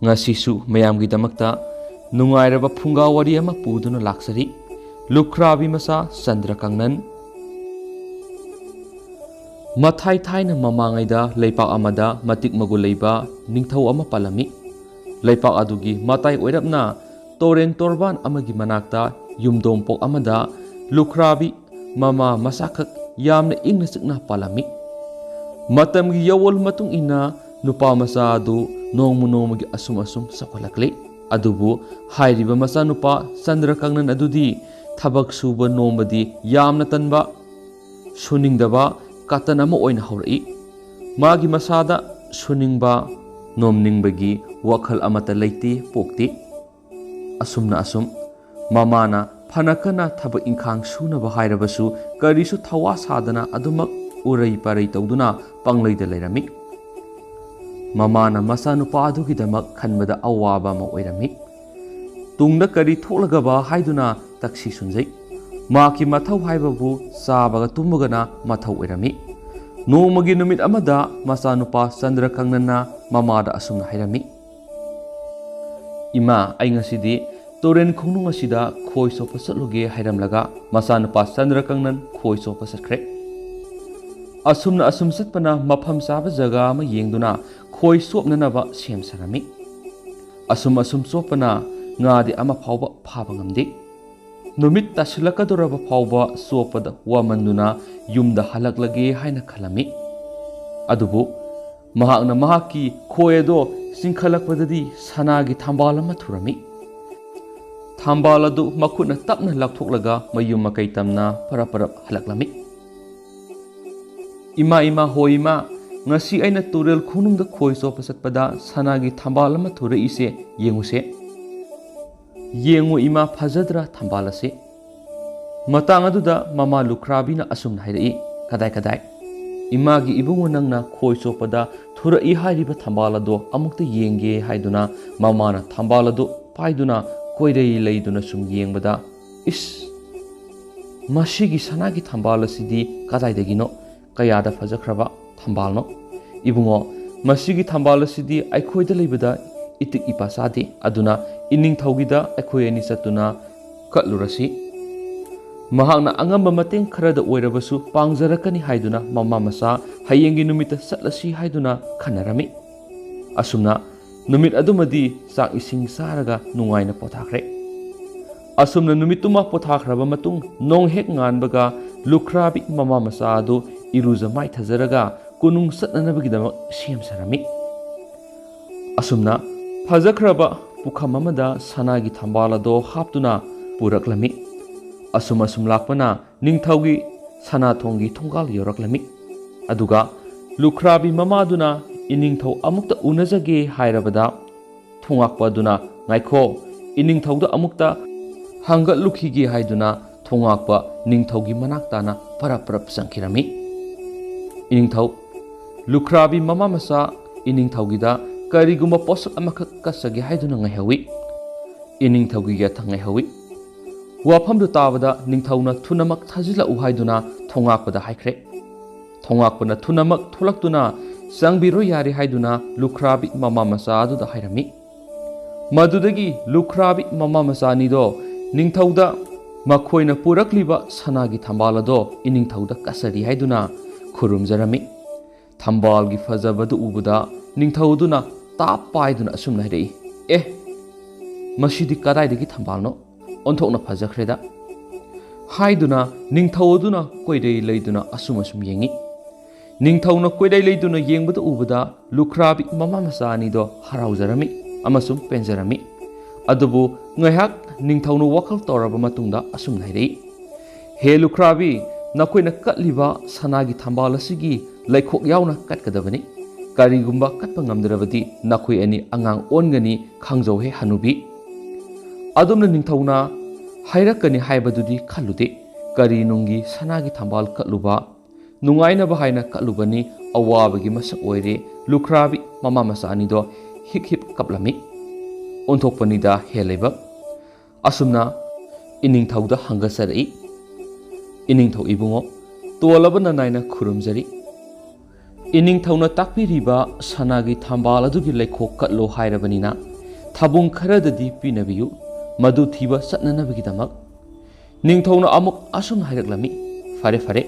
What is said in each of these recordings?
ngasisu mayamgidamakta nungairaba phunga wari ama puduna laksari Lukhrabi Macha Chandrakangnan Mathai thaina mamangaida leipak amada matik maguleiba ningthau ama palami leipak adugi matai oirapna toren torban amagi manakta yumdompok amada Lukhrabi mama masakak yamna ingna sikna palami matamgi yawol matung ina nupa macha adu nongmu nongmagi asum sakolakle adubu hairiba macha nupa Chandrakangnan adudi thabak suba nombadi yamna tanba suningdaba katana ma oina haurai magi masada suningba nomningbagi wakhal amata leiti pokti asumna asum mamana phanakana thabak inkhang sunaba hairabasu karisu thawa sadana adumak urai parai tawduna pangleida leirami mamana masa nupa adugidamak khanbada awaba ma oirami tungda kari tholagaba haiduna taksi sunjai maki mathau haibabu sabaga tumugana mathau oirami nomagi numit amada masa nupa Chandrakangnan mamada asumna hairami ima ai ngasidi toren khongnung asida khoi sopa satluge hairamlaga masa nupa Chandrakangnan khoi sopa satkre asumna asum satpana mafam saba jaga ama yengduna khoi sopnanaba sem sarami asum sopana ngadi ama phawba phaba ngamdi numit tasilakadoraba phawba sopada wamanduna yumda halaklage haina khalami adubu mahakna mahaki khoedo singkhalakpadadi sanagi thambal ama thurami thambal adu makhutna tapna lakthoklaga mayum makai tamna parap halaklami ima hoima ngasi aina turel khunungda khoi sopa satpada sanagi thambal ama thureise yenguse yengu ima phajadra thambal ase matang aduda mama Lukhrabi na asum haidai kadai imagi ibungu nangna khoi sopada thurai hairiba thambal ado amukta yenge haiduna mama na thambal ado paiduna koirei leiduna sum yengbada is mashigi sanagi thambal asidi kadai dagino kayada fajakraba thambal no ibungo masigi thambal asidi aikhoida leibada itik ipasadi aduna iningthaugida aikhoi ani satuna katlurasi mahakna angamba mateng kharada oirabasu pangjarakani haiduna mama macha hayengi numita satlasi haiduna khanarami asumna numit adumadi chak ising saraga nungaina pothakre asumna numituma pothakraba matung nong hek nganbaga Lukhrabi mama macha adu iruja mai thajaraga kunung satnanabagidamak sem sarami asumna phajakraba pukham amada sanagi thambal ado haptuna puraklami asum lakpana ningthaugi sana thongi thonggal yoraklami aduga Lukhrabi mamaduna iningthau amukta unajage hairabada thongakpa duna ngaikho iningthauda amukta hangal lukhigi haiduna thongakpa ningthaugi manaktana parap sankhirami iningthau Lukhrabi mama macha iningthaugida kariguma posak amakak kasage haiduna ngaihawi iningthaugi ya thangai hawi wafamdu tabada ningthauna thunamak thajila u haiduna thongakpada haikre thongakpana thunamak tholaktuna sangbiro yari haiduna Lukhrabi mama macha aduda hairami madudagi Lukhrabi mama macha nido ningthauda makhoina purakliba sanagi thambalado iningthauda kasari haiduna khurumjarami thambalgi fajabadu ubuda ningthauduna tap paiduna asumna hirei masidi kadaidagi thambalno onthokna phajakreda haiduna ningthauduna koidei leiduna asum yengi ningthauna koidei leiduna yengbada ubada Lukhrabi mama macha nido haraujarami amasum penjarami adubu ngaihak ningthaunu wakhal toraba matungda asum hirei he Lukhrabi nakoina katliba sanagi thambal asigi laikhok yauna katkadabani karigumba katpa ngamdrabadi nakoi ani angang ongani khangjau he hanubi adumna ningthauna hairakani haibadudi khalude kari nungi sanagi thambal katluba nungaina bahaina katlubani awabagi masak oire Lukhrabi mama macha anido hip kaplami onthokpanida heleba asumna iningthauda hangasari iningthau ibungo tolabana naina khurumjari iningthauna takpiriba sanagi thambal adugi laikhok katlo hairabanina ꯊꯥꯕꯨꯡ ꯈꯔꯗꯗꯤ ꯄꯤꯅꯕꯤꯌꯨ ꯃꯗꯨ ꯊꯤꯕ ꯆꯠꯅꯅꯕꯒꯤꯗꯃꯛ ꯅꯤꯡꯊꯧꯅ ꯑꯃꯨꯛ ꯑꯁꯨꯝꯅ ꯍꯥꯏꯔꯛꯂꯝꯃꯤ ꯐꯔꯦ ꯐꯔꯦ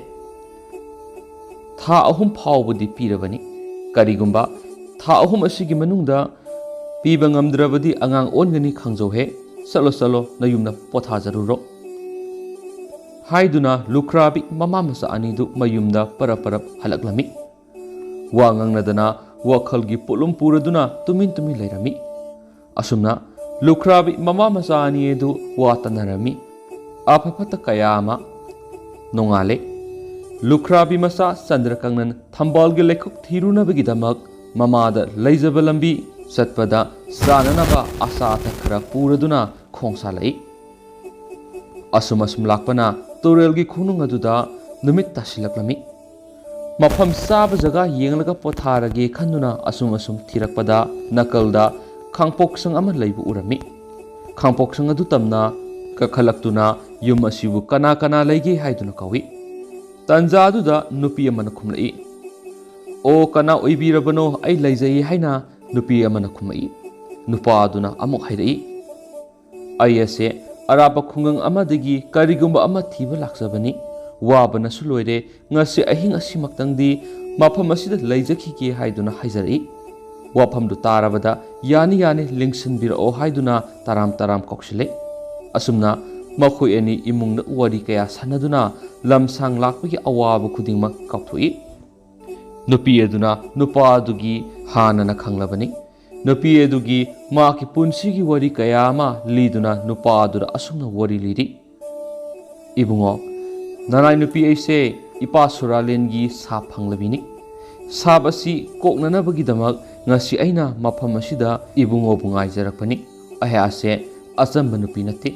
ꯊꯥ 3 ꯐꯥꯎꯕꯗꯤ ꯄꯤꯔꯕꯅꯤ ꯀꯔꯤꯒꯨꯝꯕ ꯊꯥ 3 ꯑꯁꯤꯒꯤ ꯃꯅꯨꯡꯗ ꯄꯤꯕ ꯉꯝꯗ꯭ꯔꯕꯗꯤ ꯑꯉꯥꯡ ꯑꯣꯟꯒꯅꯤ ꯈꯪꯖꯧꯍꯦ ꯆꯠꯂꯣ ꯆꯠꯂꯣ ꯅꯌꯨꯝꯗ ꯄꯣꯊꯥꯖꯔꯨꯔꯣ ꯍꯥꯏꯗꯨꯅ ꯂꯨꯈ꯭ꯔꯥꯕꯤ ꯃꯃꯥ ꯃꯆꯥ ꯑꯅꯤꯗꯨ ꯃꯌꯨꯝꯗ ꯄꯔꯞ ꯄꯔꯞ ꯍꯜꯂꯛꯂꯝꯃꯤ ꯋꯥ ꯉꯥꯡꯅꯗꯅ ꯋꯥꯈꯜꯒꯤ ꯄꯣꯠꯂꯨꯝ ꯄꯨꯔꯗꯨꯅ ꯇꯨꯃꯤꯟ ꯇꯨꯃꯤꯟ ꯂꯩꯔꯝꯃꯤ ꯑꯁꯨꯝꯅ ꯂꯨꯈ꯭ꯔꯥꯕꯤ ꯃꯃꯥ ꯃꯆꯥ ꯑꯅꯤ ꯑꯗꯨ ꯋꯥ ꯇꯅꯔꯝꯃꯤ ꯑꯐ ꯐꯠꯇ ꯀꯌꯥ ꯑꯃ ꯅꯣꯡꯉꯥꯜꯂꯦ ꯂꯨꯈ꯭ꯔꯥꯕꯤ ꯃꯆꯥ ꯆꯟꯗ꯭ꯔꯀꯪꯅꯟ ꯊꯝꯕꯥꯜꯒꯤ ꯂꯩꯈꯣꯛ ꯊꯤꯔꯨꯅꯕꯒꯤꯗꯃꯛ ꯃꯃꯥꯗ ꯂꯩꯖꯕ ꯂꯝꯕꯤ ꯆꯠꯄꯗ ꯆꯥꯅꯅꯕ ꯑꯆꯥ ꯑꯊꯛ ꯈꯔ ꯄꯨꯔꯗꯨꯅ ꯈꯣꯡꯁꯥꯜꯂꯛꯏ ꯑꯁꯨꯝ ꯂꯥꯛꯄꯅ ꯇꯨꯔꯦꯜꯒꯤ ꯈꯣꯡꯅꯨꯡ ꯑꯗꯨꯗ ꯅꯨꯃꯤꯠ ꯇꯥꯁꯤꯜꯂꯛꯂꯝꯃꯤ ꯃꯐꯝ ꯆꯥꯕ ꯖꯒꯥ ꯌꯦꯡꯂꯒ ꯄꯣꯊꯥꯔꯒꯦ ꯈꯟꯗꯨꯅ ꯑꯁꯨꯝ ꯊꯤꯔꯛꯄꯗ ꯅꯥꯀꯜꯗ ꯈꯥꯡꯄꯣꯛꯁꯪ ꯑꯃ ꯂꯩꯕ ꯎꯔꯝꯃꯤ ꯈꯥꯡꯄꯣꯛꯁꯪ ꯑꯗꯨ ꯇꯝꯅ ꯀꯈꯠꯂꯛꯇꯨꯅ ꯌꯨꯝ ꯑꯁꯤꯕꯨ ꯀꯅꯥ ꯀꯅꯥ ꯂꯩꯒꯦ ꯍꯥꯏꯗꯨꯅ ꯀꯧꯏ ꯇꯟꯖꯥ ꯑꯗꯨꯗ ꯅꯨꯄꯤ ꯑꯃꯅ ꯈꯨꯝꯂꯛꯏ ꯑꯣ ꯀꯅꯥ ꯑꯣꯏꯕꯤꯔꯕꯅꯣ ꯑꯩ ꯂꯩꯖꯩ ꯍꯥꯏꯅ ꯅꯨꯄꯤ ꯑꯃꯅ ꯈꯨꯝꯂꯛꯏ ꯅꯨꯄꯥ ꯑꯗꯨꯅ ꯑꯃꯨꯛ ꯍꯥꯏꯔꯛꯏ ꯑꯩ ꯑꯁꯦ ꯑꯔꯥꯞꯄ ꯈꯨꯡꯒꯪ ꯑꯃꯗꯒꯤ ꯀꯔꯤꯒꯨꯝꯕ ꯑꯃ ꯊꯤꯕ ꯂꯥꯛꯆꯕꯅꯤ ꯋꯥꯕꯅꯁꯨ ꯂꯣꯏꯔꯦ ꯉꯁꯤ ꯑꯍꯤꯡ ꯑꯁꯤꯃꯛꯇꯪꯗꯤ ꯃꯐꯝ ꯑꯁꯤꯗ ꯂꯩꯖꯈꯤꯒꯦ ꯍꯥꯏꯗꯨꯅ ꯍꯥꯏꯖꯔꯛꯏ ꯋꯥꯐꯝꯗꯨ ꯇꯥꯔꯕꯗ ꯌꯥꯅꯤ ꯂꯤꯡꯁꯤꯟꯕꯤꯔꯛꯑꯣ ꯍꯥꯏꯗꯨꯅ ꯇꯔꯥꯝ ꯀꯧꯁꯤꯜꯂꯦ ꯑꯁꯨꯝꯅ ꯃꯈꯣꯏ ꯑꯅꯤ ꯏꯃꯨꯡꯗ ꯋꯥꯔꯤ ꯀꯌꯥ ꯁꯥꯟꯅꯗꯨꯅ ꯂꯝꯁꯥꯡ ꯂꯥꯛꯄꯒꯤ ꯑꯋꯥꯕ ꯈꯨꯗꯤꯡꯃꯛ ꯀꯥꯎꯊꯣꯛꯏ ꯅꯨꯄꯤ ꯑꯗꯨꯅ ꯅꯨꯄꯥ ꯑꯗꯨꯒꯤ ꯍꯥꯟꯅꯅ ꯈꯪꯂꯕꯅꯤ ꯅꯨꯄꯤ ꯑꯗꯨꯒꯤ ꯃꯥꯒꯤ ꯄꯨꯟꯁꯤꯒꯤ ꯋꯥꯔꯤ ꯀꯌꯥ ꯑꯃ ꯂꯤꯗꯨꯅ ꯅꯨꯄꯥ ꯑꯗꯨꯗ ꯑꯁꯨꯝꯅ ꯋꯥꯔꯤ ꯂꯤꯔꯤ ꯏꯕꯨꯡꯉꯣ ꯅꯅꯥꯏ ꯅꯨꯄꯤ ꯑꯩꯁꯦ ꯏꯄꯥ ꯁꯨꯔꯥꯂꯦꯟꯒꯤ ꯁꯥꯞ ꯐꯪꯂꯕꯤꯅꯤ ꯁꯥꯞ ꯑꯁꯤ ꯀꯣꯛꯅꯅꯕꯒꯤꯗꯃꯛ ꯉꯁꯤ ꯑꯩꯅ ꯃꯐꯝ ꯑꯁꯤꯗ ꯏꯕꯨꯡꯉꯣꯕꯨ ꯉꯥꯏꯖꯔꯛꯄꯅꯤ ꯑꯩꯍꯥꯛꯁꯦ ꯑꯆꯝꯕ ꯅꯨꯄꯤ ꯅꯠꯇꯦ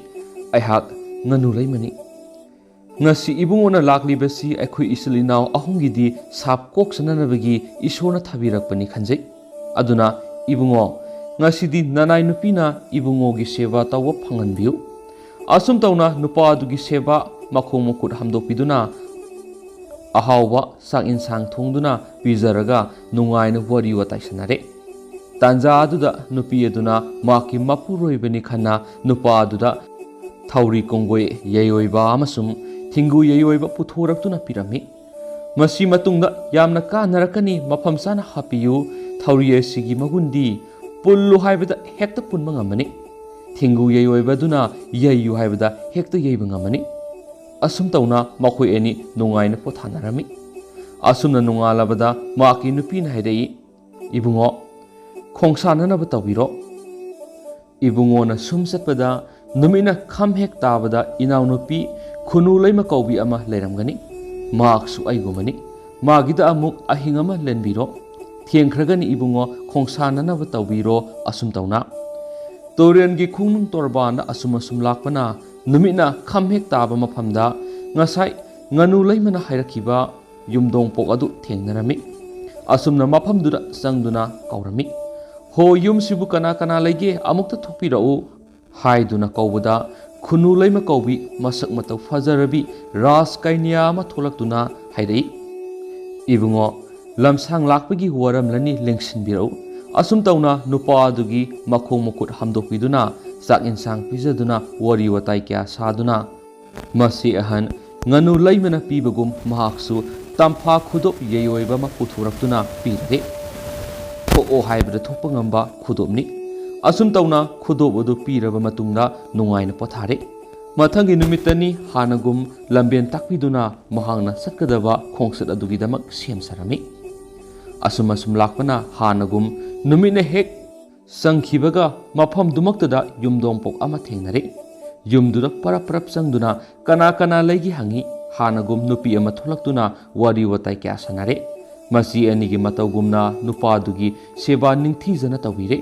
ꯑꯩꯍꯥꯛ ꯉꯥꯅꯨ ꯂꯩꯃꯅꯤ ꯉꯁꯤ ꯏꯕꯨꯡꯉꯣꯅ ꯂꯥꯛꯂꯤꯕꯁꯤ ꯑꯩꯈꯣꯏ ꯏꯆꯤꯜ ꯏꯅꯥꯎ ꯑꯍꯨꯝꯒꯤꯗꯤ ꯁꯥꯞ ꯀꯣꯛꯆꯅꯅꯕꯒꯤ ꯏꯁꯣꯔꯅ ꯊꯥꯕꯤꯔꯛꯄꯅꯤ ꯈꯟꯖꯩ ꯑꯗꯨꯅ ꯏꯕꯨꯡꯉꯣ ꯉꯁꯤꯗꯤ ꯅꯅꯥꯏ ꯅꯨꯄꯤꯅ ꯏꯕꯨꯡꯉꯣꯒꯤ ꯁꯦꯕꯥ ꯇꯧꯕ ꯐꯪꯍꯟꯕꯤꯌꯨ ꯑꯁꯨꯝ ꯇꯧꯅ ꯅꯨꯄꯥ ꯑꯗꯨꯒꯤ ꯁꯦꯕꯥ ꯃꯈꯣꯡ ꯃꯈꯨꯠ ꯍꯥꯝꯗꯣꯛꯄꯤꯗꯨꯅ ꯑꯍꯥꯎꯕ ꯆꯥꯛ ꯏꯟꯁꯥꯡ ꯊꯣꯡꯗꯨꯅ ꯄꯤꯖꯔꯒ ꯅꯨꯡꯉꯥꯏꯅ ꯋꯥꯔꯤ ꯋꯥꯇꯥꯏ ꯁꯥꯟꯅꯔꯦ ꯇꯥꯟꯖꯥ ꯑꯗꯨꯗ ꯅꯨꯄꯤ ꯑꯗꯨꯅ ꯃꯍꯥꯛꯀꯤ ꯃꯄꯨꯔꯣꯏꯕꯅꯤ ꯈꯟꯅ ꯅꯨꯄꯥ ꯑꯗꯨꯗ ꯊꯧꯔꯤ ꯀꯣꯡꯒꯣꯏ ꯌꯩꯑꯣꯏꯕ ꯑꯃꯁꯨꯡ ꯊꯤꯡꯒꯨ ꯌꯩꯑꯣꯏꯕ ꯄꯨꯊꯣꯔꯛꯇꯨꯅ ꯄꯤꯔꯝꯃꯤ ꯃꯁꯤ ꯃꯇꯨꯡꯗ ꯌꯥꯝꯅ ꯀꯥꯟꯅꯔꯛꯀꯅꯤ ꯃꯐꯝ ꯆꯥꯅ ꯍꯥꯞꯄꯤꯌꯨ ꯊꯧꯔꯤ ꯑꯁꯤꯒꯤ ꯃꯒꯨꯟꯗꯤ ꯄꯨꯜꯂꯨ ꯍꯥꯏꯕꯗ ꯍꯦꯛꯇ ꯄꯨꯟꯕ ꯉꯝꯃꯅꯤ ꯊꯤꯡꯒꯨ ꯌꯩꯑꯣꯏꯕꯗꯨꯅ ꯌꯩꯌꯨ ꯍꯥꯏꯕꯗ ꯍꯦꯛꯇ ꯌꯩꯕ ꯉꯝꯃꯅꯤ ꯑꯁꯨꯝ ꯇꯧꯅ ꯃꯈꯣꯏ ꯑꯅꯤ ꯅꯨꯡꯉꯥꯏꯅ ꯄꯣꯊꯥꯅꯔꯝꯃꯤ ꯑꯁꯨꯝꯅ ꯅꯣꯡꯉꯥꯜꯂꯕꯗ ꯃꯍꯥꯛꯀꯤ ꯅꯨꯄꯤꯅ ꯍꯥꯏꯔꯛꯏ ꯏꯕꯨꯡꯉꯣ ꯈꯣꯡꯁꯥꯟꯅꯅꯕ ꯇꯧꯕꯤꯔꯣ ꯏꯕꯨꯡꯉꯣꯅ ꯁꯨꯝ ꯆꯠꯄꯗ ꯅꯨꯃꯤꯠꯅ ꯈꯝ ꯍꯦꯛ ꯇꯥꯕꯗ ꯏꯅꯥꯎꯅꯨꯄꯤ ꯈꯨꯅꯨ ꯂꯩꯃ ꯀꯧꯕꯤ ꯑꯃ ꯂꯩꯔꯝꯒꯅꯤ ꯃꯍꯥꯛꯁꯨ ꯑꯩꯒꯨꯝꯕꯅꯤ ꯃꯥꯒꯤꯗ ꯑꯃꯨꯛ ꯑꯍꯤꯡ ꯑꯃ ꯂꯦꯟꯕꯤꯔꯣ ꯊꯦꯡꯈ꯭ꯔꯒꯅꯤ ꯏꯕꯨꯡꯉꯣ ꯈꯣꯡꯁꯥꯟꯅꯅꯕ ꯇꯧꯕꯤꯔꯣ ꯑꯁꯨꯝ ꯇꯧꯅ ꯇꯨꯔꯦꯟꯒꯤ ꯈꯣꯡꯅꯨꯡ ꯇꯣꯔꯕꯥꯟꯗ ꯑꯁꯨꯝ ꯂꯥꯛꯄꯅ ꯅꯨꯃꯤꯠꯅ ꯈꯝ ꯍꯦꯛ ꯇꯥꯕ ꯃꯐꯝꯗ ꯉꯁꯥꯏ ꯉꯥꯅꯨ ꯂꯩꯃꯅ ꯍꯥꯏꯔꯛꯈꯤꯕ ꯌꯨꯝꯗꯣꯡꯄꯣꯛ ꯑꯗꯨ ꯊꯦꯡꯅꯔꯝꯃꯤ ꯑꯁꯨꯝꯅ ꯃꯐꯝꯗꯨꯗ ꯆꯪꯗꯨꯅ ꯀꯧꯔꯝꯃꯤ ꯍꯣ ꯌꯨꯝꯁꯤꯕꯨ ꯀꯅꯥ ꯀꯅꯥ ꯂꯩꯒꯦ ꯑꯃꯨꯛꯇ ꯊꯣꯛꯄꯤꯔꯛꯎ ꯍꯥꯏꯗꯨꯅ ꯀꯧꯕꯗ ꯈꯨꯅꯨ ꯂꯩꯃ ꯀꯧꯕꯤ ꯃꯁꯛ ꯃꯇꯧ ꯐꯖꯔꯕꯤ ꯔꯥꯖ ꯀꯩꯅ꯭ꯌꯥ ꯑꯃ ꯊꯣꯛꯂꯛꯇꯨꯅ ꯍꯥꯏꯔꯛꯏ ꯏꯕꯨꯡꯉꯣ ꯂꯝꯁꯥꯡ ꯂꯥꯛꯄꯒꯤ ꯋꯥꯔꯝꯂꯅꯤ ꯂꯦꯡꯁꯤꯟꯕꯤꯔꯛꯎ ꯑꯁꯨꯝ ꯇꯧꯅ ꯅꯨꯄꯥ ꯑꯗꯨꯒꯤ ꯃꯈꯣꯡ ꯃꯈꯨꯠ ꯍꯥꯝꯗꯣꯛꯄꯤꯗꯨꯅ ꯆꯥꯛ ꯏꯟꯁꯥꯡ ꯄꯤꯖꯗꯨꯅ ꯋꯥꯔꯤ ꯋꯥꯇꯥꯏ ꯀꯌꯥ ꯁꯥꯗꯨꯅ ꯃꯁꯤ ꯑꯍꯟ ꯉꯥꯅꯨ ꯂꯩꯃꯅ ꯄꯤꯕꯒꯨꯝ ꯃꯍꯥꯛꯁꯨ ꯇꯝꯐꯥ ꯈꯨꯗꯣꯞ ꯌꯩꯑꯣꯏꯕ ꯑꯃ ꯄꯨꯊꯣꯔꯛꯇꯨꯅ ꯄꯤꯔꯦ ꯊꯣꯛꯑꯣ ꯍꯥꯏꯕꯗ ꯊꯣꯛꯄ ꯉꯝꯕ ꯈꯨꯗꯣꯞꯅꯤ ꯑꯁꯨꯝ ꯇꯧꯅ ꯈꯨꯗꯣꯞ ꯑꯗꯨ ꯄꯤꯔꯕ ꯃꯇꯨꯡꯗ ꯅꯨꯡꯉꯥꯏꯅ ꯄꯣꯊꯥꯔꯦ ꯃꯊꯪꯒꯤ ꯅꯨꯃꯤꯠꯇꯅꯤ ꯍꯥꯟꯅꯒꯨꯝ ꯂꯝꯕꯦꯟ ꯇꯥꯛꯄꯤꯗꯨꯅ ꯃꯍꯥꯛꯅ ꯆꯠꯀꯗꯕ ꯈꯣꯡꯆꯠ ꯑꯗꯨꯒꯤꯗꯃꯛ ꯁꯦꯝ ꯁꯥꯔꯝꯃꯤ ꯑꯁꯨꯝ ꯂꯥꯛꯄꯅ ꯍꯥꯟꯅꯒꯨꯝ ꯅꯨꯃꯤꯠꯅ ꯍꯦꯛ ꯆꯪꯈꯤꯕꯒ ꯃꯐꯝꯗꯨꯃꯛꯇꯗ ꯌꯨꯝꯗꯣꯡꯄꯣꯛ ꯑꯃ ꯊꯦꯡꯅꯔꯦ ꯌꯨꯝꯗꯨꯗ ꯄꯔꯞ ꯆꯪꯗꯨꯅ ꯀꯅꯥ ꯀꯅꯥ ꯂꯩꯒꯦ ꯍꯪꯉꯤ ꯍꯥꯟꯅꯒꯨꯝ ꯅꯨꯄꯤ ꯑꯃ ꯊꯣꯛꯂꯛꯇꯨꯅ ꯋꯥꯔꯤ ꯋꯥꯇꯥꯏ ꯀꯌꯥ ꯁꯥꯟꯅꯔꯦ ꯃꯁꯤ ꯑꯅꯤꯒꯤ ꯃꯇꯧꯒꯨꯝꯅ ꯅꯨꯄꯥꯗꯨꯒꯤ ꯁꯦꯕꯥ ꯅꯤꯡꯊꯤꯖꯅ ꯇꯧꯕꯤꯔꯦ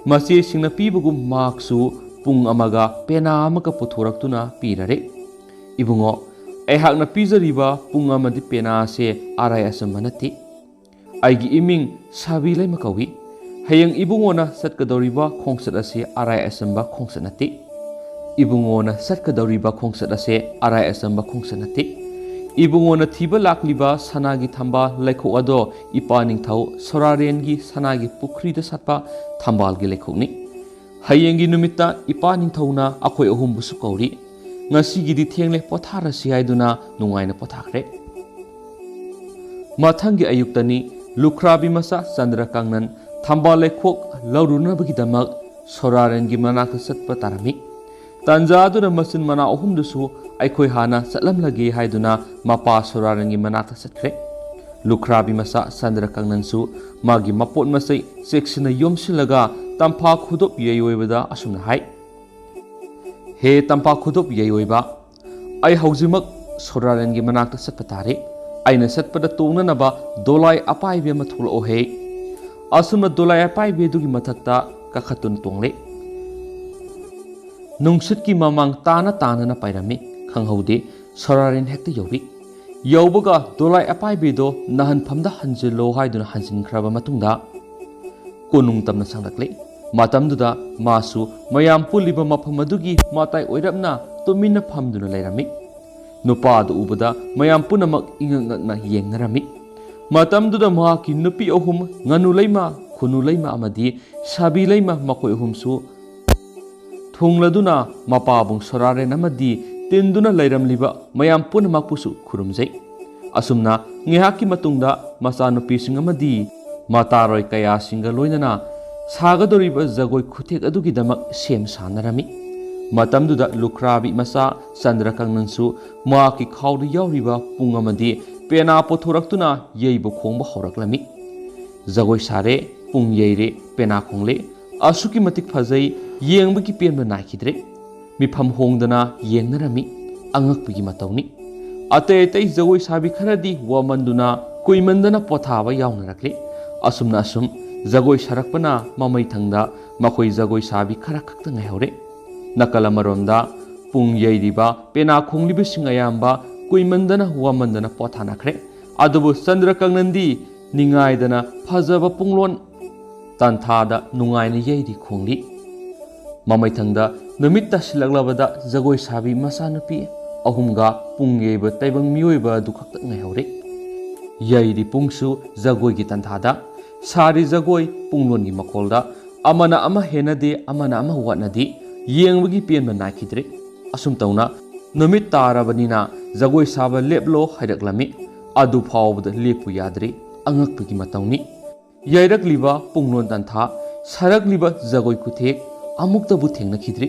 ꯃꯆꯦꯁꯤꯡꯅ ꯄꯤꯕꯒꯨꯝ ꯃꯍꯥꯛꯁꯨ ꯄꯨꯡ ꯑꯃꯒ ꯄꯦꯅꯥ ꯑꯃꯒ ꯄꯨꯊꯣꯔꯛꯇꯨꯅ ꯄꯤꯔꯔꯦ ꯏꯕꯨꯡꯉꯣ ꯑꯩꯍꯥꯛꯅ ꯄꯤꯖꯔꯤꯕ ꯄꯨꯡ ꯑꯃꯗꯤ ꯄꯦꯅꯥ ꯑꯁꯦ ꯑꯔꯥꯏ ꯑꯆꯝꯕ ꯅꯠꯇꯦ ꯑꯩꯒꯤ ꯏꯃꯤꯡ ꯁꯥꯕꯤ ꯂꯩꯃ ꯀꯧꯏ ꯍꯌꯦꯡ ꯏꯕꯨꯡꯉꯣꯅ ꯆꯠꯀꯗꯧꯔꯤꯕ ꯈꯣꯡꯆꯠ ꯑꯁꯤ ꯑꯔꯥꯏ ꯑꯆꯝꯕ ꯈꯣꯡꯆꯠ ꯅꯠꯇꯦ ꯏꯕꯨꯡꯉꯣꯅ ꯆꯠꯀꯗꯧꯔꯤꯕ ꯈꯣꯡꯆꯠ ꯑꯁꯦ ꯑꯔꯥꯏ ꯑꯆꯝꯕ ꯈꯣꯡꯆꯠ ꯅꯠꯇꯦ ꯏꯕꯨꯡꯉꯣꯅ ꯊꯤꯕ ꯂꯥꯛꯂꯤꯕ ꯁꯅꯥꯒꯤ ꯊꯝꯕꯥꯜ ꯂꯩꯈꯣꯛ ꯑꯗꯣ ꯏꯄꯥ ꯅꯤꯡꯊꯧ ꯁꯣꯔꯥꯔꯦꯟꯒꯤ ꯁꯅꯥꯒꯤ ꯄꯨꯈ꯭ꯔꯤꯗ ꯁꯥꯠꯄ ꯊꯝꯕꯥꯜꯒꯤ ꯂꯩꯈꯣꯛꯅꯤ Hayengi numita ipa ningthouna akhoi ahum busu kauri ngasigidi thengle potharasi haiduna nungaina pothakre mathangi ayuktani Lukhrabi Macha Chandrakangnan thambal lekhok laurunabgidamak sorarengi manakta satpa tarami tanjaduna masin mana ahumdusu aikhoi hana satlamlagi haiduna mapa sorarengi manakta satkre Lukhrabi Macha Chandrakangnan su magi mapot masai seksina yomsilaga tampa khudop yeyoibada asumna hai he tampa khudop yeyoiba ai haujimak sorarengi manakta satpa tare aina satpada tongnanaba dolai apaibe mathul o he asumna dolai apaibe dugi mathakta kakhatun tongle nungsut ki mamang tana na pairami khanghaude soraren hekta yobi yaubaga dolai apaibe do nahan phamda hanjilo haiduna hanjin khraba matungda konung tamna sanglakle matamduda masu mayam puliba mafam adugi matai oirapna tumina phamduna leirami nupadu ubada mayam punamak ingangna yengnarami matamduda mahaki nupi ahum nganu leima khunu leima amadi sabi leima makoi ahumsu thungladuna mapabung soraren amadi tinduna leiramliba mayam punamakpusu khurumjai asumna ngehaki matungda macha nupi sing amadi mataroi kaya singa loinana sagadoriba jagoi khuthek adugidamak sem sanarami matamduda Lukhrabi Macha Chandrakangnan su maaki khawda yauriba pung amadi pena pothoraktuna yeiba khongba horaklami jagoi sare pung yeire pena khongle asuki matik phajai yengbagi penba nakhidre mifam hongdana yengnarami angakpigi matawni atei tei jagoi sabi kharadi wamanduna kuimandana pothaba yaungarakle asumna asum jagoi sarakpana mamai thangda makhoi jagoi sabi khara khakta ngaihore nakala maronda pung yeiriba pena khongliba singayamba kuimandana wamandana pothanakre adubu Chandrakangnandi ningaidana phajaba punglon tanthada nungaina yeiri khongli mamai thangda numitta silaglabada jagoi sabi macha nupi ahumga pungyeba taibang miyoiba du khakta ngaihore yeiri pungsu jagoi gi tanthada sari jagoi punglongi makolda amana ama henade amana ama watnadi yengbagi penba nakhidre asum tauna numit tarabanina jagoi saba leplo haidaklami adu phawbda lepu yadre angakpagi matawni yairakliba punglon tantha sarakliba jagoi kuthek amuktabu thengna khidre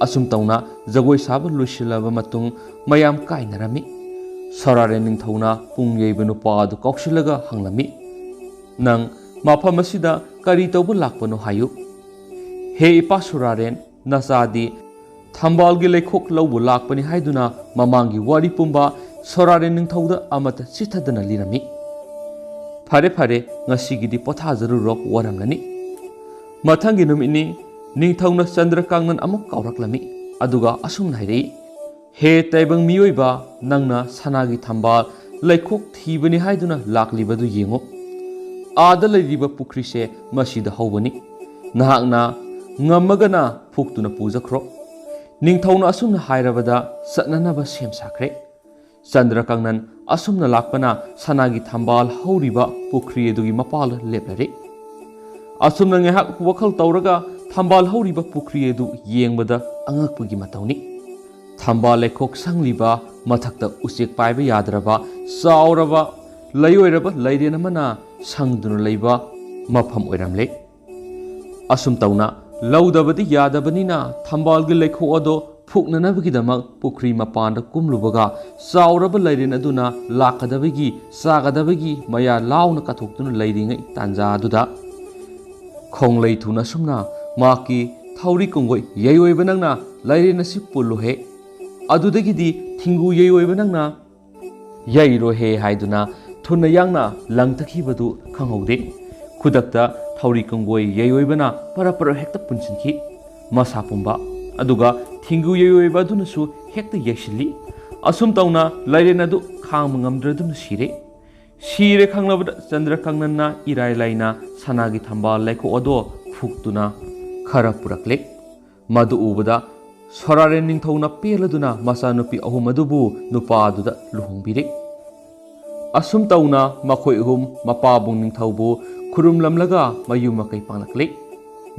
asum tauna jagoi saba loisilaba matung mayam kainarami soraren ningthouna pungyeiba nupa adu kauksilaga hanglami nang mafam asida kari tawbu lakpano hayu he ipa soraren nasadi thambalgi lekhok lawbu lakpani haiduna mamangi wari pumba soraren ningthauda amata sithadana lirami phare phare ngasigidi pothajaru rok waramlani mathangi numini ningthouna Chandrakangnan amuk kauraklami aduga asum nairei he taibang miyoiba nangna sanagi thambal lekhok thibani haiduna laklibadu yengo ada leiriba pukri se masida hawbani nahakna ngamagana phuktuna pujakhro ningthouna asumna hairabada satnanaba sem sakre Chandrakangnan asumna lakpana sanagi thambal hawriba pukri edugi mapal leplare asumna ngehak wakhal tawraga thambal hawriba pukri edu yengbada angakpugi matawni thambal lekhok sangliba mathakta usek paiba yadraba sauraba layoiraba lairenamana sangduna leiba mafam oiramle asum tauna laudabadi yadabanina thambalgi lekho ado phuknanabagidamak pukri mapanda kumlubaga sauraba lairen aduna lakadabagi sagadabagi maya launa kathoktuna leiringai tanja aduda khonglei thuna sumna maki thauri kongoi yeyoiba nangna lairen asi pulluhe adudagidi thingu yeyoiba nangna yairo he haiduna thuna yangna langtakhibadu khanghaude khudakta thauri kongoi yeyoibana parapara hekta punsinki masa pumba aduga thingu yeyoiba dunasu hekta yeshili asum tauna lairen adu khang ngamdraduna sire khanglabada Chandrakangnan irai laina sanagi thambal lekho odo phuktuna khara purakle madu ubada soraren ningthouna peladuna masa nupi ahum adubu nupa aduda luhongbire asum tauna makhoi hum mapabung ningthaubu khurumlamlaga mayum makai panglakle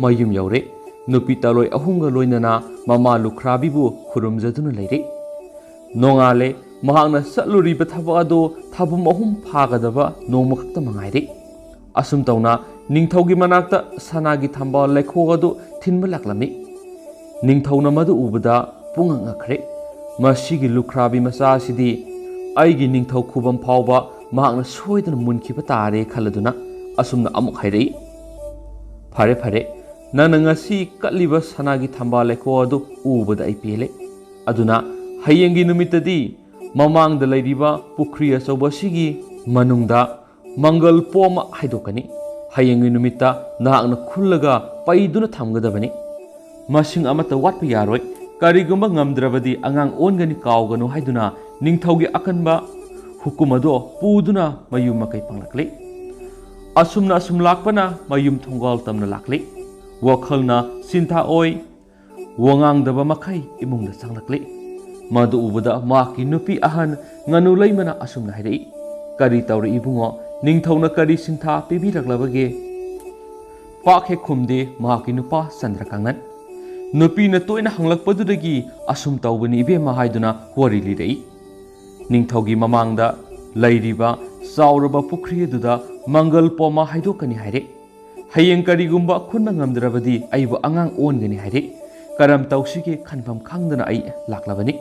mayum yaure नुपी तलोय अहुंगा लोइनना ममा लुख्राबीबु खुरुमजदुना लेरे नोंगाले महांगना सत्लुरिबा थबक अदो थाबुम अहुम फागदबा नोमखक्ता मंगाइरे असुम तौना निंगथौगी मनाक्ता सनागी थंबाल लेखोग अदो थिनबा लाक्लमी निंगथौना मदु उबदा पुंगंगखरे मसिगी लुख्राबी मचा सिदी आइगी निंगथौ खुबम फावबा महांगना सोइदना मुनखिबा तारे खलदुना असुमना अमुक हाइरे फरे फरे नंगसी कलिबा सनागी थंबाल लेखो अदो उबदा आई पेले अदुना हयेंगी नुमितदी ममांगदा लैरिबा पुखरी अचौबसिगी मनुंगदा मंगल pome हाइदोकनी हयेंगी नुमिता नाहकना खुल्लगा पैदुना थमगदबनी मसिंग अमता वाटपा यारोय करिगुंबा ngamdrabadi angang ongani kauganu haiduna ningthaugi akanba hukum ado puduna mayum makai panglakle asumna asum lakpana mayum thongal tamna lakle wakhalna sintha oi wangang daba makai imungda changlakle madu ubada maki nupi ahan nganu leimana asumna hairei kari tawri ibungo ningthauna kari sintha pibiraklabage pakhe khumde maki nupa Chandrakangnan nupi na toina hanglakpadudagi asum tawbani ibema haiduna wari lirei ningthaugi mamangda lairiba sauraba pukhri aduda mangal poma haidokani haire hayeng karigumba khunna ngamdrabadi aibu angang ongani haire karam tawsige khanfam khangdana ai laklabani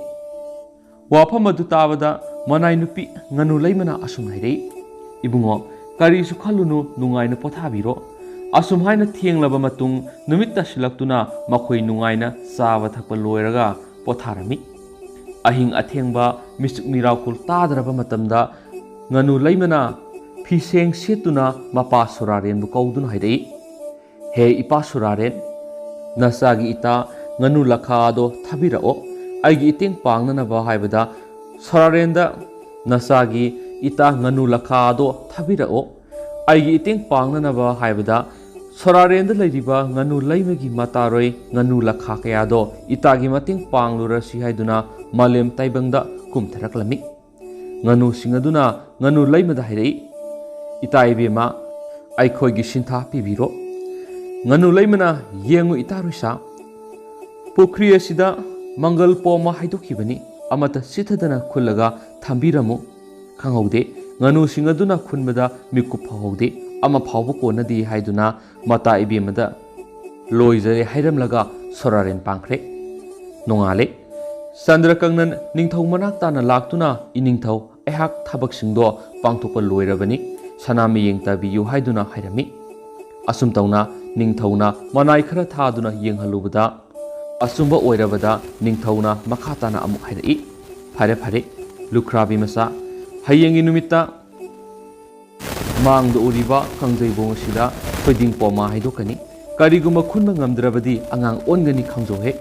wafam adu tabada manai nupi nganu leimana asum haire ibungo kari su khalunu nungai na pothabiro asum haina thienglaba matung numitta silaktuna makhoi nungaina sawa thakpa loiraga potharami ahing athengba misuk mirakul tadraba matamda nganu leimana phiseng setuna mapa suraren bu kaudun haidei he ipa suraren nasagi ita nganu lakha do thabirao aigi iteng pangnana ba haibada surarenda nasagi ita nganu lakha do thabirao aigi iteng pangnana ba haibada Sorarenda lairiba nganu laimagi mataroi nganu lakha kayado itagi mating panglura si haiduna malem taibangda kumtharaklami nganu singaduna nganu laimada hairei itaibema aikhoigi sintha pibiro nganu laimana yengu itaruisa pukhri asida mangal poma haidokibani amata sithadana khullaga thambiramu khangaude nganu singaduna khunbada mikup phaude ama phawbu konadi haiduna mata ibemada loizare hairamlaga soraren pangkhre nongale Chandrakangnan ningthau manaktana laktuna iningthau ehak thabak singdo pangthokpa loirabani sanami yeng tabiyu haiduna hairami asum tauna ningthauna manai khara thaduna yenghalubada asumba oirabada ningthauna makhatana amuk hairi phare phare Lukhrabi masa hayengi numitta mang do uriba kangjai bong sida phoiding poma haidokani kariguma khunma ngamdrabadi angang ongani khangjohe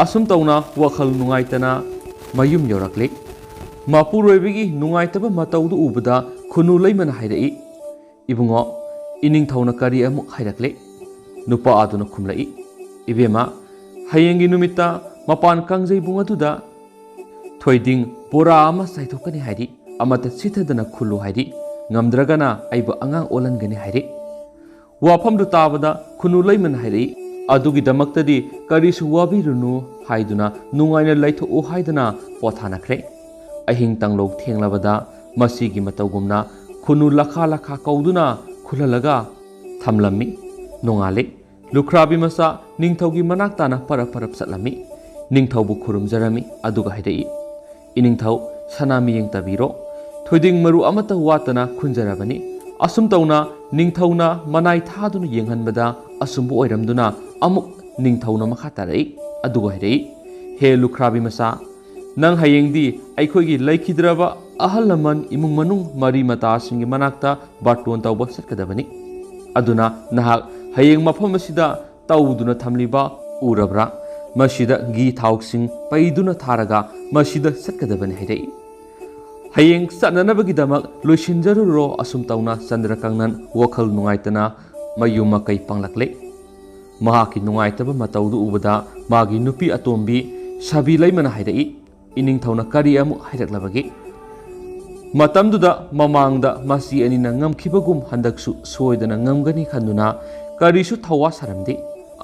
asum tauna wakhal nungaitana mayum yorakle mapuroibigi nungaitaba mataudu ubada khunu leimana hairei ibungo ining thauna kari amuk hairakle nupa aduna khumlai ibema hayengi numitta mapan kangjai bong aduda thoiding bora ama saithokani hairi amata sithadana khulu hairi ngamdragana aiba angang olangani haire wafam du tabada khunu leiman haire adugi damaktadi karisu wabirunu haiduna nungaina laitho o haidana pothana khre ahing tanglok thenglabada masigi matawgumna khunu lakha lakha kauduna khulalaga thamlami nongale Lukhrabi masa ningthaugi manaktana parap satlami ningthaubu khurumjarami aduga haire iningthau sanami yeng tabiro thoiding maru amata watana khunjarabani asum tauna ningthauna manai thaduna yenghanbada asumbu oiramduna amuk ningthauna makha tarai aduga hairei he Lukhrabi masa nang hayengdi aikhoigi laikhidraba ahal laman imung manung mari mata singi manakta baton tawba satkadabani aduna nahak hayeng mafam asida tawduna thamliba urabra masida gi thauksing paiduna tharaga masida satkadabani hairei hayeng satnanabagidamak loisinjaruro asum tauna Chandrakangnan wakhal nungaitana mayuma kai panglakle mahaki nungaitaba mataudu ubada magi nupi atombi sabi leimana hairei ining thauna kari amu hairaklabagi matamduda mamangda masi anina ngamkhibagum handaksu soidana ngamgani khanduna karisu thawa saramdi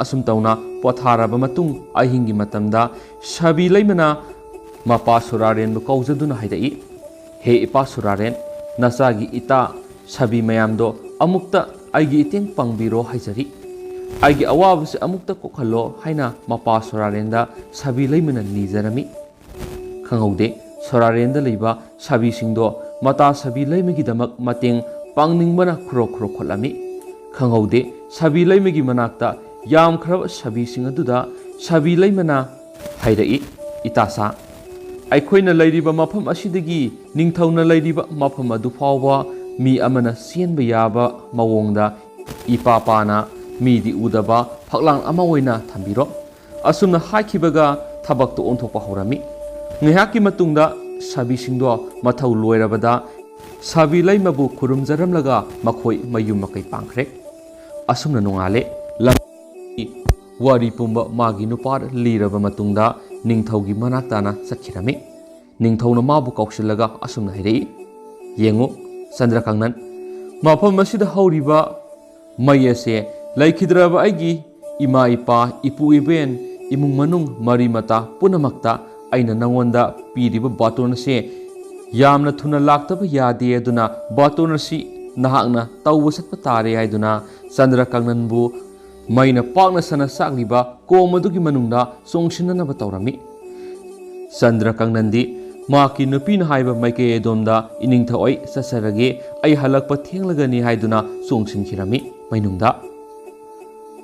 asum tauna potharaba matung ahingi matamda sabi laimana mapa suraren bu kaujaduna haidai he ipa suraren nasagi ita sabi mayamdo amukta aigi iteng pangbiro haijari aigi awabase amukta kokhallo haina mapa surarenda sabi laimana nijarami khangaude surarenda leiba sabi singdo mata sabi laimagi damak mateng pangningmana khuro khuro kholami khangaude sabi laimagi manakta yam khrab sabi singaduda sabi laimana haidai itasa ꯑꯩꯈꯣꯏꯅ ꯂꯩꯔꯤꯕ ꯃꯐꯝ ꯑꯁꯤꯗꯒꯤ ꯅꯤꯡꯊꯧꯅ ꯂꯩꯔꯤꯕ ꯃꯐꯝ ꯑꯗꯨ ꯐꯥꯎꯕ ꯃꯤ ꯑꯃꯅ ꯆꯦꯟꯕ ꯌꯥꯕ ꯃꯑꯣꯡꯗ ꯏꯄꯥ ꯄꯥꯅ ꯃꯤꯗꯤ ꯎꯗꯕ ꯐꯛꯂꯥꯡ ꯑꯃ ꯑꯣꯏꯅ ꯊꯝꯕꯤꯔꯣ ꯑꯁꯨꯝꯅ ꯍꯥꯏꯈꯤꯕꯒ ꯊꯕꯛꯇꯨ ꯑꯣꯟꯊꯣꯛꯄ ꯍꯧꯔꯝꯃꯤ ꯉꯥꯏꯍꯥꯛꯀꯤ ꯃꯇꯨꯡꯗ ꯁꯥꯕꯤꯁꯤꯡꯗꯣ ꯃꯊꯧ ꯂꯣꯏꯔꯕꯗ ꯁꯥꯕꯤ ꯂꯩꯃꯕꯨ ꯈꯨꯔꯨꯝꯖꯔꯝꯂꯒ ꯃꯈꯣꯏ ꯃꯌꯨꯝ ꯃꯀꯩ ꯄꯥꯡꯈ꯭ꯔꯦ ꯑꯁꯨꯝꯅ ꯅꯣꯡꯉꯥꯜꯂꯦ ꯋꯥꯔꯤ ꯄꯨꯝꯕ ꯃꯥꯒꯤ ꯅꯨꯄꯥꯗ ꯂꯤꯔꯕ ꯃꯇꯨꯡꯗ ꯅꯤꯡꯊꯧꯒꯤ ꯃꯅꯥꯛꯇꯥꯅ ꯆꯠꯈꯤꯔꯝꯃꯤ ꯅꯤꯡꯊꯧꯅ ꯃꯥꯕꯨ ꯀꯧꯁꯤꯜꯂꯒ ꯑꯁꯨꯝꯅ ꯍꯥꯏꯔꯛꯏ ꯌꯦꯡꯉꯨ ꯆꯟꯗ꯭ꯔꯀꯥꯡꯅꯟ ꯃꯐꯝ ꯑꯁꯤꯗ ꯍꯧꯔꯤꯕ ꯃꯩ ꯑꯁꯦ ꯂꯩꯈꯤꯗ꯭ꯔꯕ ꯑꯩꯒꯤ ꯏꯃꯥ ꯏꯄꯥ ꯏꯄꯨ ꯏꯕꯦꯟ ꯏꯃꯨꯡ ꯃꯅꯨꯡ ꯃꯔꯤ ꯃꯇꯥ ꯄꯨꯝꯅꯃꯛꯇ ꯑꯩꯅ ꯅꯉꯣꯟꯗ ꯄꯤꯔꯤꯕ ꯕꯥꯇꯣꯟ ꯑꯁꯦ ꯌꯥꯝꯅ ꯊꯨꯅ ꯂꯥꯛꯇꯕ ꯌꯥꯗꯦ ꯑꯗꯨꯅ ꯕꯥꯇꯣꯟ ꯑꯁꯤ ꯅꯍꯥꯛꯅ ꯇꯧꯕ ꯆꯠꯄ ꯇꯥꯔꯦ ꯍꯥꯏꯗꯨꯅ ꯆꯟꯗ꯭ꯔꯀꯥꯡꯅꯟꯕꯨ ꯃꯩꯅ ꯄꯥꯛꯅ ꯁꯅ ꯆꯥꯛꯂꯤꯕ ꯀꯣꯝ ꯑꯗꯨꯒꯤ ꯃꯅꯨꯡꯗ ꯆꯣꯡꯁꯤꯟꯅꯅꯕ ꯇꯧꯔꯝꯃꯤ ꯆꯟꯗ꯭ꯔꯀꯥꯡꯅꯟꯗꯤ ꯃꯍꯥꯛꯀꯤ ꯅꯨꯄꯤꯅ ꯍꯥꯏꯕ ꯃꯥꯏꯀꯩ ꯑꯗꯣꯝꯗ ꯏꯅꯤꯡꯊꯧ ꯑꯩ ꯆꯠꯆꯔꯒꯦ ꯑꯩ ꯍꯜꯂꯛꯄ ꯊꯦꯡꯂꯒꯅꯤ ꯍꯥꯏꯗꯨꯅ ꯆꯣꯡꯁꯤꯟꯈꯤꯔꯝꯃꯤ ꯃꯩꯅꯨꯡꯗ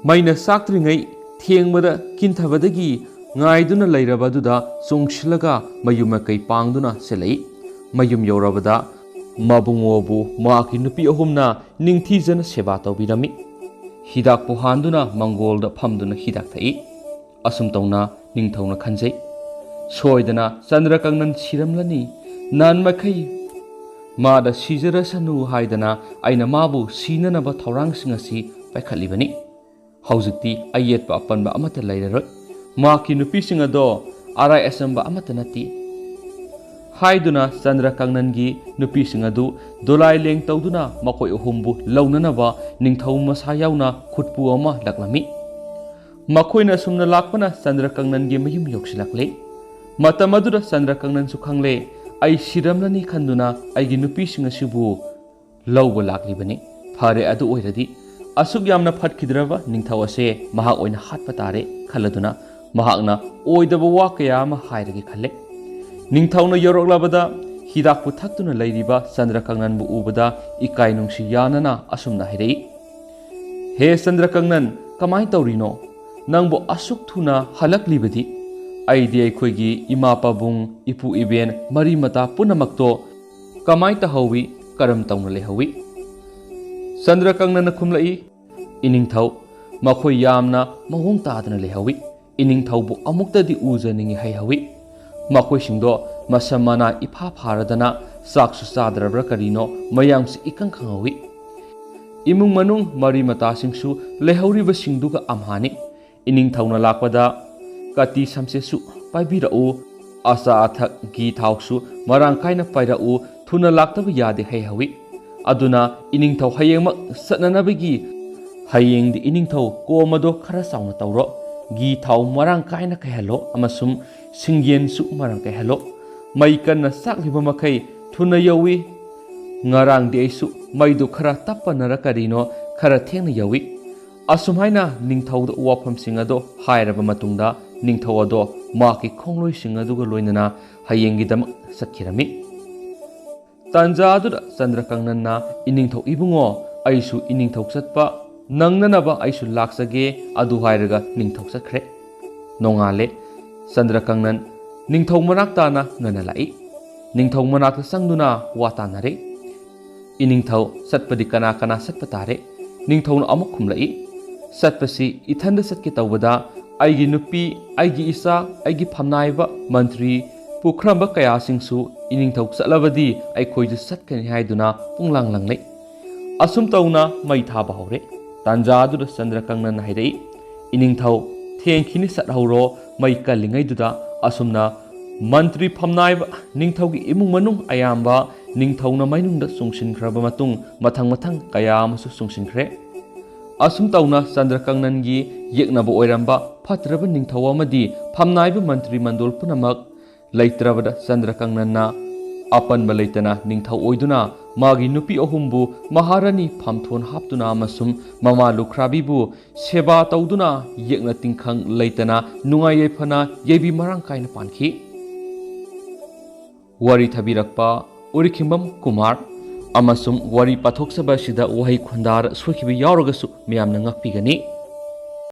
ꯃꯩꯅ ꯆꯥꯛꯇ꯭ꯔꯤꯉꯩ ꯊꯦꯡꯕꯗ ꯀꯤꯟꯊꯕꯗꯒꯤ ꯉꯥꯏꯗꯨꯅ ꯂꯩꯔꯕ ꯑꯗꯨꯗ ꯆꯣꯡꯁꯤꯜꯂꯒ ꯃꯌꯨꯝ ꯃꯀꯩ ꯄꯥꯡꯗꯨꯅ ꯆꯦꯜꯂꯛꯏ ꯃꯌꯨꯝ ꯌꯧꯔꯕꯗ ꯃꯕꯨꯡꯉꯣꯕꯨ ꯃꯍꯥꯛꯀꯤ ꯅꯨꯄꯤ ꯑꯍꯨꯝꯅ ꯅꯤꯡꯊꯤꯖꯅ ꯁꯦꯕꯥ ꯇꯧꯕꯤꯔꯝꯃꯤ ꯍꯤꯗꯥꯛꯄꯨ ꯍꯥꯟꯗꯨꯅ ꯃꯪꯒꯣꯜꯗ ꯐꯝꯗꯨꯅ ꯍꯤꯗꯥꯛ ꯊꯛꯏ ꯑꯁꯨꯝ ꯇꯧꯅ ꯅꯤꯡꯊꯧꯅ ꯈꯟꯖꯩ ꯁꯣꯏꯗꯅ ꯆꯟꯗ꯭ꯔꯀꯥꯡꯅꯟ ꯁꯤꯔꯝꯂꯅꯤ ꯅꯍꯥꯟꯃꯈꯩ ꯃꯥꯗ ꯁꯤꯖꯔꯁꯅꯨ ꯍꯥꯏꯗꯅ ꯑꯩꯅ ꯃꯥꯕꯨ ꯁꯤꯅꯅꯕ ꯊꯧꯔꯥꯡꯁꯤꯡ ꯑꯁꯤ ꯄꯥꯏꯈꯠꯂꯤꯕꯅꯤ ꯍꯧꯖꯤꯛꯇꯤ ꯑꯌꯦꯠꯄ ꯑꯄꯟꯕ ꯑꯃꯠꯇ ꯂꯩꯔꯔꯣꯏ ꯃꯍꯥꯛꯀꯤ ꯅꯨꯄꯤꯁꯤꯡ ꯑꯗꯣ ꯑꯔꯥꯏ ꯑꯆꯝꯕ ꯑꯃꯠꯇ ꯅꯠꯇꯦ ꯍꯥꯏꯗꯨꯅ ꯆꯟꯗ꯭ꯔꯀꯥꯡꯅꯟꯒꯤ ꯅꯨꯄꯤꯁꯤꯡ ꯑꯗꯨ ꯗꯣꯂꯥꯏ ꯂꯦꯡ ꯇꯧꯗꯨꯅ ꯃꯈꯣꯏ ꯑꯍꯨꯝꯕꯨ ꯂꯧꯅꯅꯕ ꯅꯤꯡꯊꯧ ꯃꯁꯥ ꯌꯥꯎꯅ ꯈꯨꯠꯄꯨ ꯑꯃ ꯂꯥꯛꯂꯝꯃꯤ ꯃꯈꯣꯏꯅ ꯑꯁꯨꯝꯅ ꯂꯥꯛꯄꯅ ꯆꯟꯗ꯭ꯔꯀꯥꯡꯅꯟꯒꯤ ꯃꯌꯨꯝ ꯌꯧꯁꯤꯜꯂꯛꯂꯦ ꯃꯇꯝ ꯑꯗꯨꯗ ꯆꯟꯗ꯭ꯔꯀꯥꯡꯅꯟꯁꯨ ꯈꯪꯂꯦ ꯑꯩ ꯁꯤꯔꯝꯂꯅꯤ ꯈꯟꯗꯨꯅ ꯑꯩꯒꯤ ꯅꯨꯄꯤꯁꯤꯡ ꯑꯁꯤꯕꯨ ꯂꯧꯕ ꯂꯥꯛꯂꯤꯕꯅꯤ ꯐꯔꯦ ꯑꯗꯨ ꯑꯣꯏꯔꯗꯤ ꯑꯁꯨꯛ ꯌꯥꯝꯅ ꯐꯠꯈꯤꯗ꯭ꯔꯕ ꯅꯤꯡꯊꯧ ꯑꯁꯦ ꯃꯍꯥꯛ ꯑꯣꯏꯅ ꯍꯥꯠꯄ ꯇꯥꯔꯦ ꯈꯜꯂꯗꯨꯅ ꯃꯍꯥꯛꯅ ꯑꯣꯏꯗꯕ ꯋꯥ ꯀꯌꯥ ꯑꯃ ꯍꯥꯏꯔꯒꯦ ꯈꯜꯂꯦ ꯅꯤꯡꯊꯧꯅ ꯌꯧꯔꯛꯂꯕꯗ ꯍꯤꯗꯥꯛꯄꯨ ꯊꯛꯇꯨꯅ ꯂꯩꯔꯤꯕ ꯆꯟꯗ꯭ꯔꯀꯥꯡꯅꯟꯕꯨ ꯎꯕꯗ ꯏꯀꯥꯏ ꯅꯨꯡꯁꯤ ꯌꯥꯅꯅ ꯑꯁꯨꯝꯅ ꯍꯥꯏꯔꯛꯏ ꯍꯦ ꯆꯟꯗ꯭ꯔꯀꯥꯡꯅꯟ ꯀꯃꯥꯏ ꯇꯧꯔꯤꯅꯣ ꯅꯪꯕꯨ ꯑꯁꯨꯛ ꯊꯨꯅ ꯍꯜꯂꯛꯂꯤꯕꯗꯤ ꯑꯩꯗꯤ ꯑꯩꯈꯣꯏꯒꯤ ꯏꯃꯥ ꯄꯥꯕꯨꯡ ꯏꯄꯨ ꯏꯕꯦꯟ ꯃꯔꯤ ꯃꯇꯥ ꯄꯨꯝꯅꯃꯛꯇꯣ ꯀꯃꯥꯏ ꯇꯧꯍꯧꯋꯤ ꯀꯔꯝ ꯇꯧꯅ ꯂꯩꯍꯧꯋꯤ ꯆꯟꯗ꯭ꯔꯀꯥꯡꯅꯟꯅ ꯈꯨꯝꯂꯛꯏ ꯏꯅꯤꯡꯊꯧ ꯃꯈꯣꯏ ꯌꯥꯝꯅ ꯃꯑꯣꯡ ꯇꯥꯗꯅ ꯂꯩꯍꯧꯋꯤ ꯏꯅꯤꯡꯊꯧꯕꯨ ꯑꯃꯨꯛꯇꯗꯤ ꯎꯖꯅꯤꯡꯉꯤ ꯍꯥꯏꯍꯧꯋꯤ ꯃꯈꯣꯏꯁꯤꯡꯗꯣ ꯃꯁꯝ ꯃꯅꯥ ꯏꯐꯥ ꯐꯥꯔꯗꯅ ꯆꯥꯛꯁꯨ ꯆꯥꯗ꯭ꯔꯕ꯭ꯔꯥ ꯀꯔꯤꯅꯣ ꯃꯌꯥꯝꯁꯤ ꯏꯀꯪ ꯈꯪꯍꯧꯋꯤ ꯏꯃꯨꯡ ꯃꯅꯨꯡ ꯃꯔꯤ ꯃꯇꯥꯁꯤꯡꯁꯨ ꯂꯩꯍꯧꯔꯤꯕꯁꯤꯡꯗꯨꯒ ꯑꯝꯍꯥꯅꯤ ꯏꯅꯤꯡꯊꯧꯅ ꯂꯥꯛꯄꯗ ꯀꯥꯇꯤ ꯁꯝꯆꯦꯠꯁꯨ ꯄꯥꯏꯕꯤꯔꯛꯎ ꯑꯆꯥ ꯑꯊꯛ ꯘꯤ ꯊꯥꯎꯁꯨ ꯃꯔꯥꯡ ꯀꯥꯏꯅ ꯄꯥꯏꯔꯛꯎ ꯊꯨꯅ ꯂꯥꯛꯇꯕ ꯌꯥꯗꯦ ꯍꯥꯏꯍꯧꯋꯤ ꯑꯗꯨꯅ ꯏꯅꯤꯡꯊꯧ ꯍꯌꯦꯡꯃꯛ ꯆꯠꯅꯅꯕꯒꯤ ꯍꯌꯦꯡꯗꯤ ꯏꯅꯤꯡꯊꯧ ꯀꯣꯝ ꯑꯗꯣ ꯈꯔ ꯆꯥꯎꯅ ꯇꯧꯔꯣ ꯘꯤ ꯊꯥꯎ ꯃꯔꯥꯡ ꯀꯥꯏꯅ ꯀꯩꯍꯜꯂꯣ ꯑꯃꯁꯨꯡ ꯁꯤꯡꯌꯦꯟꯁꯨ ꯃꯔꯥꯡ ꯀꯥꯏꯍꯜꯂꯣ ꯃꯩ ꯀꯟꯅ ꯆꯥꯛꯂꯤꯕ ꯃꯈꯩ ꯊꯨꯅ ꯌꯧꯋꯤ ꯉꯔꯥꯡꯗꯤ ꯑꯩꯁꯨ ꯃꯩꯗꯨ ꯈꯔ ꯇꯞꯄꯅꯔ ꯀꯔꯤꯅꯣ ꯈꯔ ꯊꯦꯡꯅ ꯌꯧꯋꯤ ꯑꯁꯨꯝꯍꯥꯏꯅ ꯅꯤꯡꯊꯧꯗ ꯋꯥꯐꯝꯁꯤꯡ ꯑꯗꯣ ꯍꯥꯏꯔꯕ ꯃꯇꯨꯡꯗ ꯅꯤꯡꯊꯧ ꯑꯗꯣ ꯃꯍꯥꯛꯀꯤ ꯈꯣꯡꯂꯣꯏꯁꯤꯡ ꯑꯗꯨꯒ ꯂꯣꯏꯅꯅ ꯍꯌꯦꯡꯒꯤꯗꯃꯛ ꯆꯠꯈꯤꯔꯝꯃꯤ ꯇꯥꯟꯖꯥ ꯑꯗꯨꯗ ꯆꯟꯗ꯭ꯔꯀꯥꯡꯅꯟꯅ ꯏꯅꯤꯡꯊꯧ ꯏꯕꯨꯡꯉꯣ ꯑꯩꯁꯨ ꯏꯅꯤꯡꯊꯧ ꯆꯠꯄ ꯅꯪꯅꯅꯕ ꯑꯩꯁꯨ ꯂꯥꯛꯆꯒꯦ ꯑꯗꯨ ꯍꯥꯏꯔꯒ ꯅꯤꯡꯊꯧ ꯆꯠꯈ꯭ꯔꯦ ꯅꯣꯡꯉꯥꯜꯂꯦ ꯆꯟꯗ꯭ꯔꯀꯥꯡꯅꯟ ꯅꯤꯡꯊꯧ ꯃꯅꯥꯛꯇꯥꯅ ꯉꯟꯅ ꯂꯥꯛꯏ ꯅꯤꯡꯊꯧ ꯃꯅꯥꯛꯇ ꯆꯪꯗꯨꯅ ꯋꯥ ꯇꯥꯟꯅꯔꯦ ꯏꯅꯤꯡꯊꯧ ꯆꯠꯄꯗꯤ ꯀꯅꯥ ꯀꯅꯥ ꯆꯠꯄ ꯇꯥꯔꯦ ꯅꯤꯡꯊꯧꯅ ꯑꯃꯨꯛ ꯈꯨꯝꯂꯛꯏ ꯆꯠꯄꯁꯤ ꯏꯊꯟꯗ ꯆꯠꯀꯦ ꯇꯧꯕꯗ ꯑꯩꯒꯤ ꯅꯨꯄꯤ ꯑꯩꯒꯤ ꯏꯆꯥ ꯑꯩꯒꯤ ꯐꯝꯅꯥꯏꯕ ꯃꯟꯇ꯭ꯔꯤ ꯄꯨꯈ꯭ꯔꯝꯕ ꯀꯌꯥꯁꯤꯡꯁꯨ ꯏꯅꯤꯡꯊꯧ ꯆꯠꯂꯕꯗꯤ ꯑꯩꯈꯣꯏꯁꯨ ꯆꯠꯀꯅꯤ ꯍꯥꯏꯗꯨꯅ ꯄꯨꯡꯂꯥꯡ ꯂꯪꯂꯩ ꯑꯁꯨꯝ ꯇꯧꯅ ꯃꯩ ꯊꯥꯕ ꯍꯧꯔꯦ ꯇꯥꯟꯖꯥ ꯑꯗꯨꯗ ꯆꯟꯗ꯭ꯔꯀꯥꯡꯅꯟꯅ ꯍꯥꯏꯔꯛꯏ ꯏꯅꯤꯡꯊꯧ ꯊꯦꯡꯈꯤꯅꯤ ꯆꯠꯍꯧꯔꯣ ꯃꯩ ꯀꯜꯂꯤꯉꯩꯗꯨꯗ ꯑꯁꯨꯝꯅ ꯃꯟꯇ꯭ꯔꯤ ꯐꯝꯅꯥꯏꯕ ꯅꯤꯡꯊꯧꯒꯤ ꯏꯃꯨꯡ ꯃꯅꯨꯡ ꯑꯌꯥꯝꯕ ꯅꯤꯡꯊꯧꯅ ꯃꯩꯅꯨꯡꯗ ꯆꯣꯡꯁꯤꯟꯈ꯭ꯔꯕ ꯃꯇꯨꯡ ꯃꯊꯪ ꯃꯊꯪ ꯀꯌꯥ ꯑꯃꯁꯨ ꯆꯣꯡꯁꯤꯟꯈ꯭ꯔꯦ असुम तौना चंद्रकांगनन की येकनब ओइरंबा फत्रब निंगथौ अमदी फमनाइब मंत्री मंडल पुनमक लेत्रबद चंद्रकांगनना अपनब लेतना निंगथौ ओइदुना मागी नुपी अहुमबु महारानी फामथोन हापतुना अमसुम ममा लुखराबीबु सेवा तौदुना येकना तिंखंग लेतना नुंगाई यैफना येबी मरांग कायना पानखी वारी थबिरकपा उरिखिंबम कुमार अमसुम वारी पाथोक्सबा सिदा वही खुंदार सोखिबि यावरगसु म्यामना ngakpigani